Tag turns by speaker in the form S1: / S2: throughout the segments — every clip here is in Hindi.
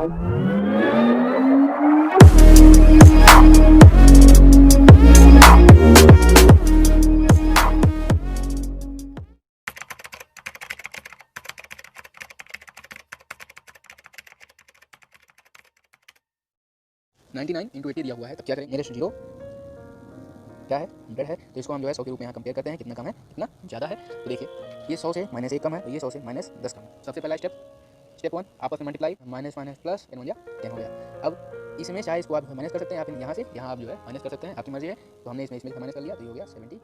S1: 99 इंटू 80 दिया हुआ है, तब क्या करें? नियरेस्ट जीरो क्या है? 100 है, तो इसको हम जो है 100 के रूप में यहाँ कंपेयर करते हैं, कितना कम है कितना ज़्यादा है। तो देखिए ये 100 से -1 कम है, तो ये 100 से -10 कम है। सबसे पहला स्टेप 1 आपस में मल्टीप्लाई, माइनस माइनस प्लस 10 हो गया 10 हो गया। अब इसमें चाहे इसको आप माइनस कर सकते हैं या फिर यहाँ से यहाँ आप जो है माइनस कर सकते हैं, आपकी मर्जी है। तो हमने इसमें माइनस कर लिया, तो ये हो गया 79।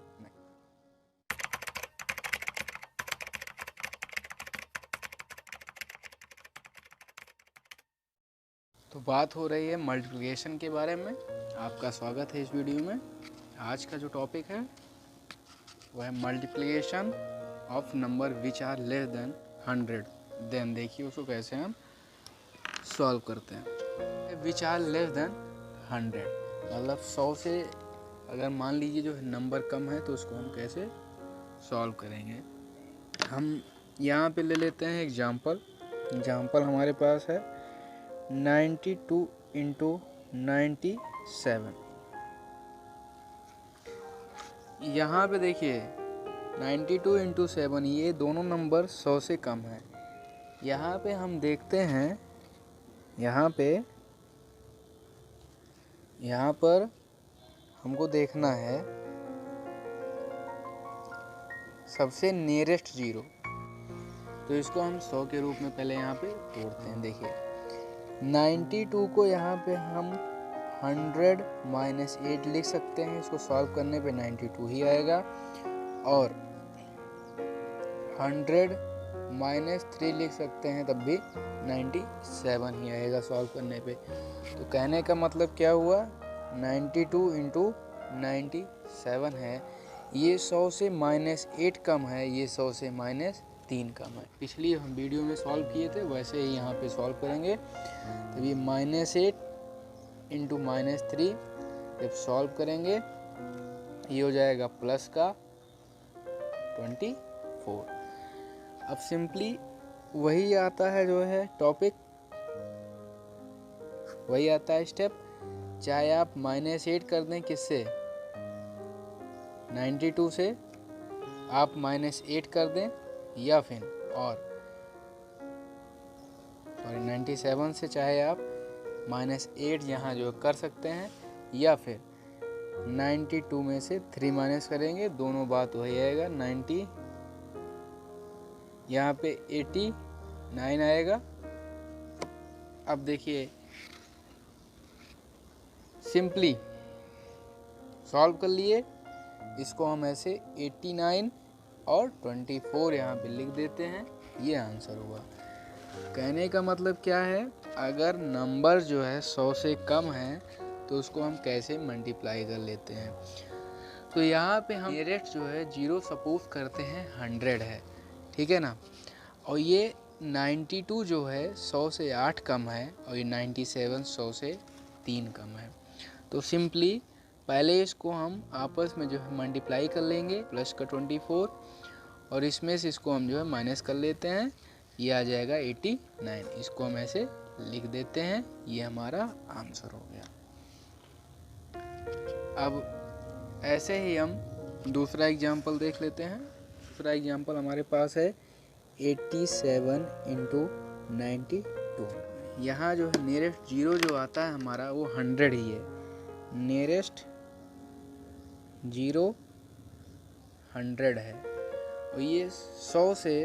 S1: तो बात हो रही है मल्टीप्लिकेशन के बारे में। आपका स्वागत है इस वीडियो में। आज का जो टॉपिक है वो है multiplication of number which are less than 100। Then देखिए उसको कैसे हम सॉल्व करते हैं। विच आर लेस देन 100 मतलब 100 से अगर मान लीजिए जो नंबर कम है तो उसको हम कैसे सॉल्व करेंगे। हम यहाँ पे ले लेते हैं एग्जाम्पल हमारे पास है 92 इंटू 97। यहाँ पे देखिए 92 इंटू 7 ये दोनों नंबर 100 से कम है। यहाँ पे हम देखते हैं यहाँ पर हमको देखना है सबसे नियरेस्ट जीरो, तो इसको हम 100 के रूप में पहले यहाँ पे तोड़ते हैं। देखिए 92 को यहाँ पे हम 100 माइनस 8 लिख सकते हैं। इसको सॉल्व करने पे 92 ही आएगा, और 100 माइनस 3 लिख सकते हैं तब भी 97 ही आएगा सॉल्व करने पे। तो कहने का मतलब क्या हुआ, 92 इंटू 97 है, ये 100 से -8 कम है, ये 100 से -3 कम है। पिछली हम वीडियो में सॉल्व किए थे वैसे ही यहाँ पे सॉल्व करेंगे। तो ये -8 इंटू -3 जब सॉल्व करेंगे ये हो जाएगा प्लस का 24। अब सिंपली वही आता है जो है टॉपिक, वही आता है स्टेप। चाहे आप -8 कर दें किससे, 92 से आप -8 कर दें, या फिर और 97 से चाहे आप -8 यहाँ जो कर सकते हैं, या फिर 92 में से 3 माइनस करेंगे, दोनों बात वही आएगा। 90 यहाँ पे 89 आएगा। अब देखिए सिंपली सॉल्व कर लिए, इसको हम ऐसे 89 और 24 यहाँ पे लिख देते हैं, ये आंसर हुआ। कहने का मतलब क्या है, अगर नंबर जो है 100 से कम है तो उसको हम कैसे मल्टीप्लाई कर लेते हैं। तो यहाँ पे हम नियरेस्ट जो है जीरो सपोज करते हैं 100 है, ठीक है ना। और ये 92 जो है 100 से 8 कम है, और ये 97 100 से 3 कम है। तो सिंपली पहले इसको हम आपस में जो है मल्टीप्लाई कर लेंगे, प्लस का 24, और इसमें से इसको हम जो है माइनस कर लेते हैं, ये आ जाएगा 89। इसको हम ऐसे लिख देते हैं, ये हमारा आंसर हो गया। अब ऐसे ही हम दूसरा एग्जाम्पल देख लेते हैं। दूसरा एग्जाम्पल हमारे पास है 87 इंटू 92। यहाँ जो है नियरेस्ट जीरो जो आता है हमारा वो 100 ही है। नियरेस्ट जीरो 100 है, और ये 100 से,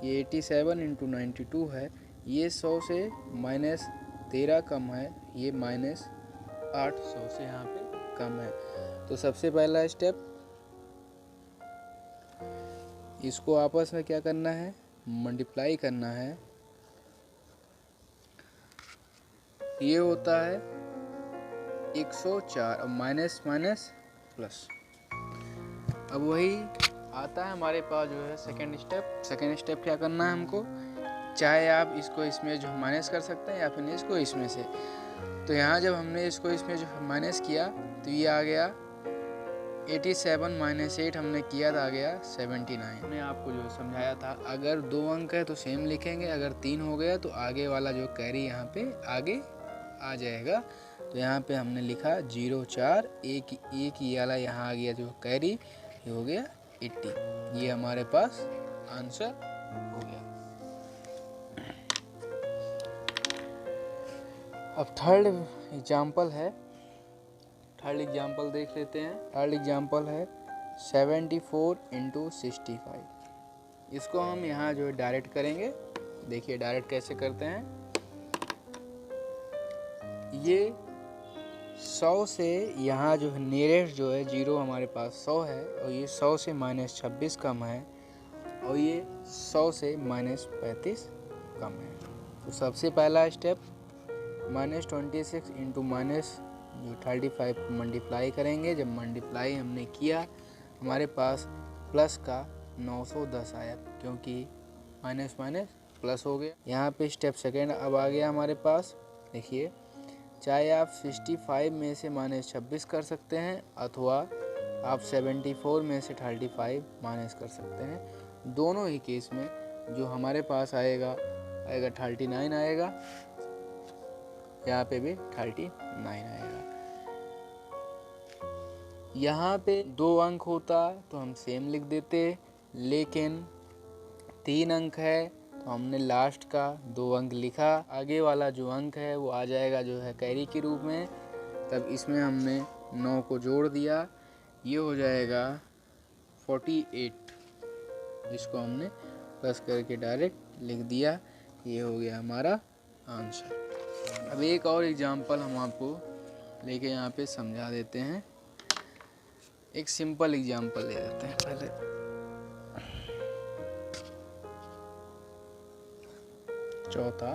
S1: ये 87 इंटू 92 है, ये 100 से -13 कम है, ये -8 100 से यहाँ पे कम है। तो सबसे पहला स्टेप, इसको आपस में क्या करना है, मल्टीप्लाई करना है। ये होता है 104, और माइनस माइनस प्लस। अब वही आता है हमारे पास जो है सेकेंड स्टेप क्या करना है हमको, चाहे आप इसको इसमें जो माइनस कर सकते हैं या फिर इसको इसमें से। तो यहाँ जब हमने इसको इसमें जो माइनस किया तो ये आ गया 87 माइनस 8 हमने किया था, आ गया 79। हमने आपको जो समझाया था, अगर 2 अंक है तो सेम लिखेंगे, अगर 3 हो गया तो आगे वाला जो कैरी यहाँ पे आगे आ जाएगा। तो यहाँ पे हमने लिखा 0 4 1 ये वाला यहाँ आ गया जो कैरी, ये हो गया 80। ये हमारे पास आंसर हो गया। अब थर्ड एग्जाम्पल है, थर्ड एग्जाम्पल देख लेते हैं। थर्ड एग्जाम्पल है 74 इंटू 65। इसको हम यहाँ जो है डायरेक्ट करेंगे। देखिए डायरेक्ट कैसे करते हैं। ये 100 से यहाँ जो है नियरेस्ट जो है 0 हमारे पास 100 है, और ये 100 से -26 कम है, और ये 100 से -35 कम है। तो सबसे पहला स्टेप -26 इंटू जो 35 मल्टीप्लाई करेंगे। जब मल्टीप्लाई हमने किया हमारे पास प्लस का 910 आया, क्योंकि माइनस माइनस प्लस हो गया। यहाँ पे स्टेप सेकेंड अब आ गया हमारे पास। देखिए, चाहे आप 65 में से -26 कर सकते हैं, अथवा आप 74 में से 35 माइनस कर सकते हैं। दोनों ही केस में जो हमारे पास आएगा 39 आएगा, यहाँ पे भी 39 आएगा। यहाँ पे 2 अंक होता तो हम सेम लिख देते, लेकिन 3 अंक है तो हमने लास्ट का 2 अंक लिखा। आगे वाला जो अंक है वो आ जाएगा जो है कैरी के रूप में। तब इसमें हमने 9 को जोड़ दिया, ये हो जाएगा 48, जिसको हमने प्लस करके डायरेक्ट लिख दिया। ये हो गया हमारा आंसर। अब एक और एग्जांपल हम आपको लेके यहाँ पे समझा देते हैं। एक सिंपल एग्जांपल ले लेते हैं पहले। चौथा,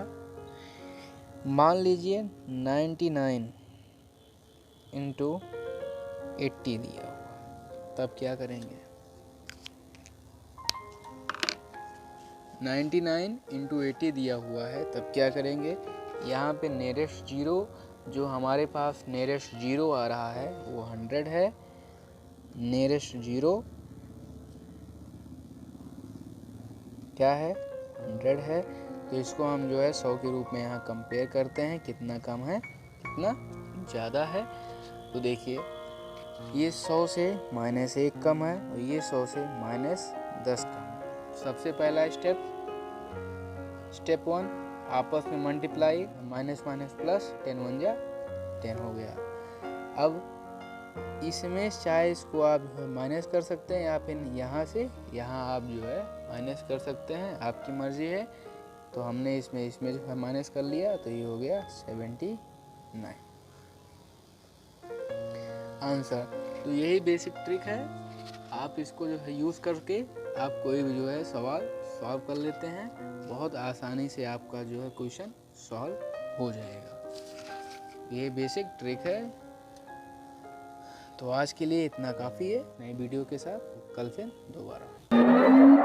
S1: मान लीजिए 99 इंटू 80 दिया हुआ, तब क्या करेंगे। 99 इंटू 80 दिया हुआ है, तब क्या करेंगे। यहाँ पे नियरेस्ट 0, जो हमारे पास नियरेस्ट 0 आ रहा है वो 100 है। नियरेस्ट 0 क्या है, 100 है। तो इसको हम जो है 100 के रूप में यहाँ कंपेयर करते हैं, कितना कम है कितना ज़्यादा है। तो देखिए, ये 100 से -1 कम है, और ये 100 से -10 कम है। सबसे पहला स्टेप 1, आपस में मल्टीप्लाई, माइनस माइनस प्लस, 10 1 जा 10 हो गया। अब इसमें चाहे इसको आप जो है माइनस कर सकते हैं, या फिर यहाँ से यहाँ आप जो है माइनस कर सकते हैं, आपकी मर्जी है। तो हमने इसमें जो है माइनस कर लिया, तो ये हो गया 79 आंसर। तो यही बेसिक ट्रिक है, आप इसको जो है यूज़ करके आप कोई भी जो है सवाल सॉल्व कर लेते हैं। बहुत आसानी से आपका जो है क्वेश्चन सॉल्व हो जाएगा। ये बेसिक ट्रिक है। तो आज के लिए इतना काफ़ी है। नई वीडियो के साथ कल फिर दोबारा।